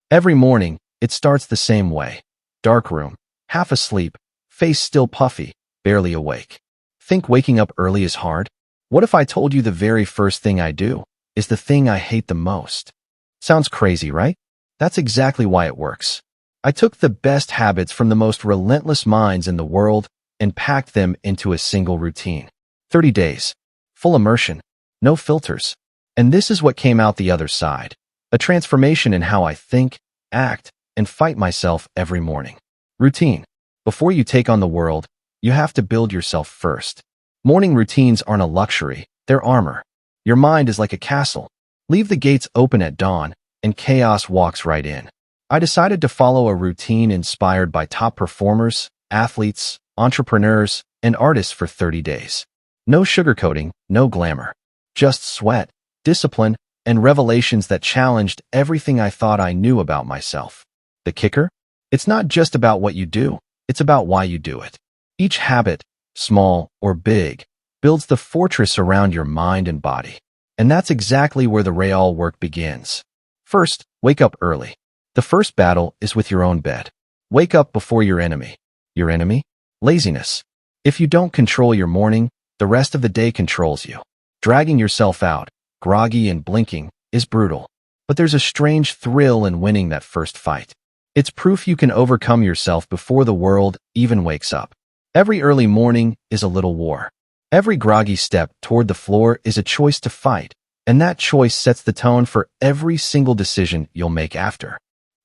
Every morning, it starts the same way. Dark room, half asleep, face still puffy, barely awake. Think waking up early is hard? What if I told you the very first thing I do is the thing I hate the most? Sounds crazy, right? That's exactly why it works. I took the best habits from the most relentless minds in the world and packed them into a single routine. 30 days. Full immersion. No filters. And this is what came out the other side. A transformation in how I think, act, and fight myself every morning. Routine. Before you take on the world, you have to build yourself first. Morning routines aren't a luxury, they're armor. Your mind is like a castle. Leave the gates open at dawn, and chaos walks right in. I decided to follow a routine inspired by top performers, athletes, entrepreneurs, and artists for 30 days. No sugarcoating, no glamour. Just sweat, discipline, and revelations that challenged everything I thought I knew about myself. The kicker? It's not just about what you do, it's about why you do it. Each habit, small or big, builds the fortress around your mind and body. And that's exactly where the real work begins. First, wake up early. The first battle is with your own bed. Wake up before your enemy. Your enemy? Laziness. If you don't control your morning, the rest of the day controls you. Dragging yourself out, groggy and blinking, is brutal. But there's a strange thrill in winning that first fight. It's proof you can overcome yourself before the world even wakes up. Every early morning is a little war. Every groggy step toward the floor is a choice to fight, and that choice sets the tone for every single decision you'll make after.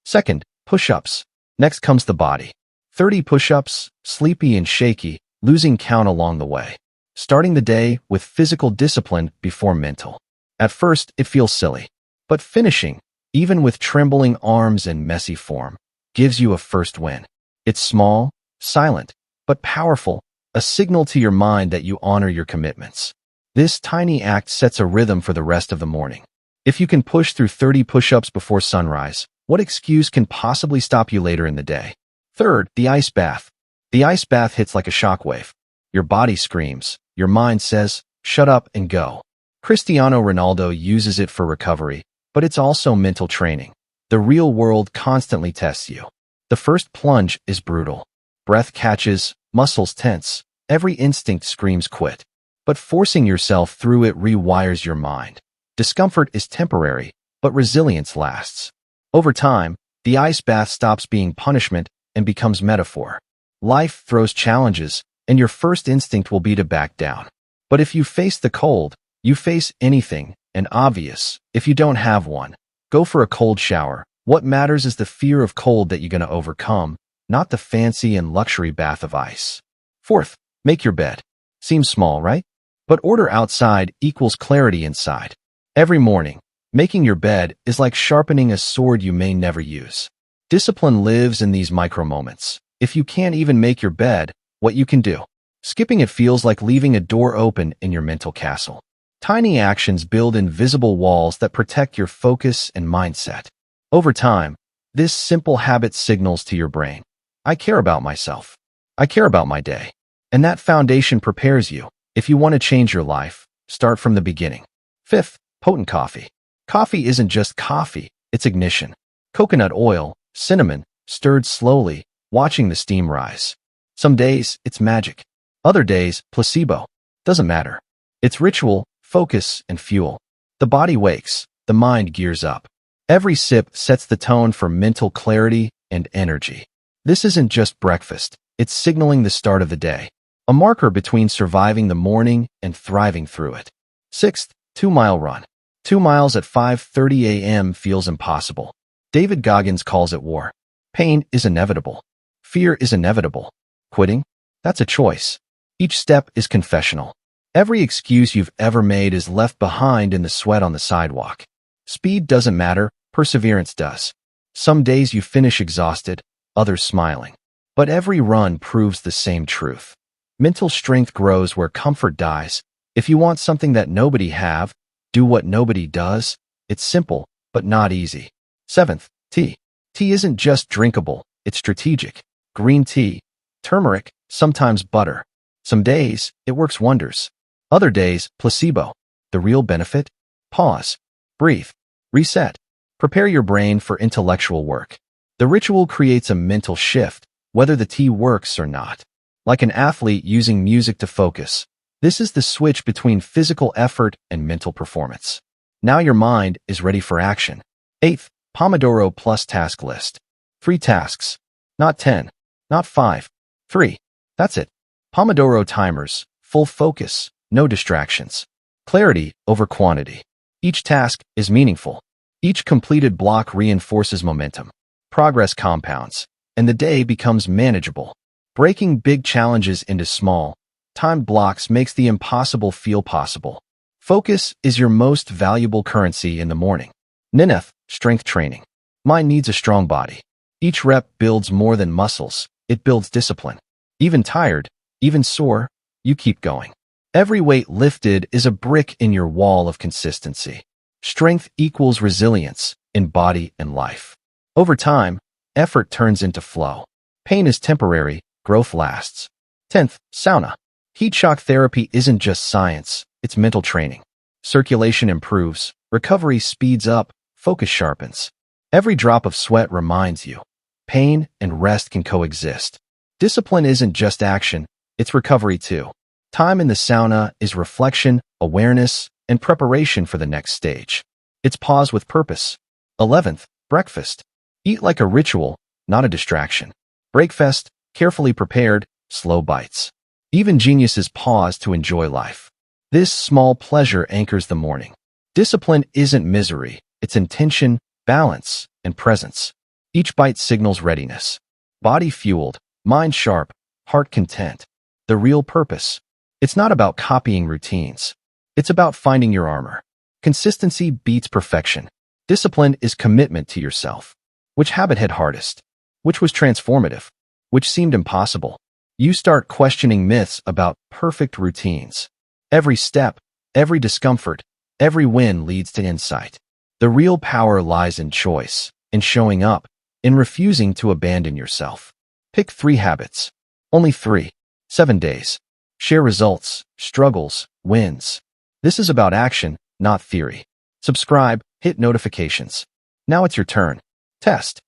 Second, push-ups. Next comes the body. 30 push-ups, sleepy and shaky, losing count along the way. Starting the day with physical discipline before mental. At first, it feels silly, but finishing, even with trembling arms and messy form, gives you a first win. It's small, silent, but powerful, a signal to your mind that you honor your commitments. This tiny act sets a rhythm for the rest of the morning. If you can push through 30 push-ups before sunrise, what excuse can possibly stop you later in the day? Third, the ice bath. The ice bath hits like a shockwave. Your body screams. Your mind says, shut up and go. Cristiano Ronaldo uses it for recovery, but it's also mental training. The real world constantly tests you. The first plunge is brutal. Breath catches, muscles tense, every instinct screams quit. But forcing yourself through it rewires your mind. Discomfort is temporary, but resilience lasts. Over time, the ice bath stops being punishment and becomes metaphor. Life throws challenges, and your first instinct will be to back down. But if you face the cold, you face anything, and obvious, if you don't have one, go for a cold shower. What matters is the fear of cold that you're going to overcome, not the fancy and luxury bath of ice. Fourth, make your bed. Seems small, right? But order outside equals clarity inside. Every morning, making your bed is like sharpening a sword you may never use. Discipline lives in these micro moments. If you can't even make your bed, what you can do? Skipping it feels like leaving a door open in your mental castle. Tiny actions build invisible walls that protect your focus and mindset. Over time, this simple habit signals to your brain, I care about myself. I care about my day. And that foundation prepares you. If you want to change your life, start from the beginning. Fifth, potent coffee. Coffee isn't just coffee, it's ignition. Coconut oil, cinnamon, stirred slowly, watching the steam rise. Some days, it's magic. Other days, placebo. Doesn't matter. It's ritual, focus, and fuel. The body wakes, the mind gears up. Every sip sets the tone for mental clarity and energy. This isn't just breakfast, it's signaling the start of the day. A marker between surviving the morning and thriving through it. Sixth, 2-mile run. 2 miles at 5:30 a.m. feels impossible. David Goggins calls it war. Pain is inevitable. Fear is inevitable. Quitting? That's a choice. Each step is confessional. Every excuse you've ever made is left behind in the sweat on the sidewalk. Speed doesn't matter, perseverance does. Some days you finish exhausted, others smiling. But every run proves the same truth. Mental strength grows where comfort dies. If you want something that nobody have, do what nobody does. It's simple, but not easy. Seventh, tea. Tea isn't just drinkable, it's strategic. Green tea, turmeric, sometimes butter. Some days, it works wonders. Other days, placebo. The real benefit? Pause. Breathe. Reset. Prepare your brain for intellectual work. The ritual creates a mental shift, whether the tea works or not. Like an athlete using music to focus, this is the switch between physical effort and mental performance. Now your mind is ready for action. 8th, Pomodoro plus task list. 3 tasks. Not 10. Not 5. 3. That's it. Pomodoro timers. Full focus. No distractions. Clarity over quantity. Each task is meaningful. Each completed block reinforces momentum. Progress compounds, and the day becomes manageable. Breaking big challenges into small, timed blocks makes the impossible feel possible. Focus is your most valuable currency in the morning. 9th, strength training. Mind needs a strong body. Each rep builds more than muscles. It builds discipline. Even tired, even sore, you keep going. Every weight lifted is a brick in your wall of consistency. Strength equals resilience in body and life. Over time, effort turns into flow. Pain is temporary, growth lasts. 10th, sauna. Heat shock therapy isn't just science, it's mental training. Circulation improves, recovery speeds up, focus sharpens. Every drop of sweat reminds you, pain and rest can coexist. Discipline isn't just action, it's recovery too. Time in the sauna is reflection, awareness, and preparation for the next stage. It's pause with purpose. 11th, breakfast. Eat like a ritual, not a distraction. Breakfast, carefully prepared, slow bites. Even geniuses pause to enjoy life. This small pleasure anchors the morning. Discipline isn't misery, it's intention, balance, and presence. Each bite signals readiness. Body fueled, mind sharp, heart content. The real purpose. It's not about copying routines. It's about finding your armor. Consistency beats perfection. Discipline is commitment to yourself. Which habit hit hardest? Which was transformative? Which seemed impossible? You start questioning myths about perfect routines. Every step, every discomfort, every win leads to insight. The real power lies in choice, in showing up, in refusing to abandon yourself. Pick 3 habits. Only 3. 7 days. Share results, struggles, wins. This is about action, not theory. Subscribe, hit notifications. Now it's your turn. Test.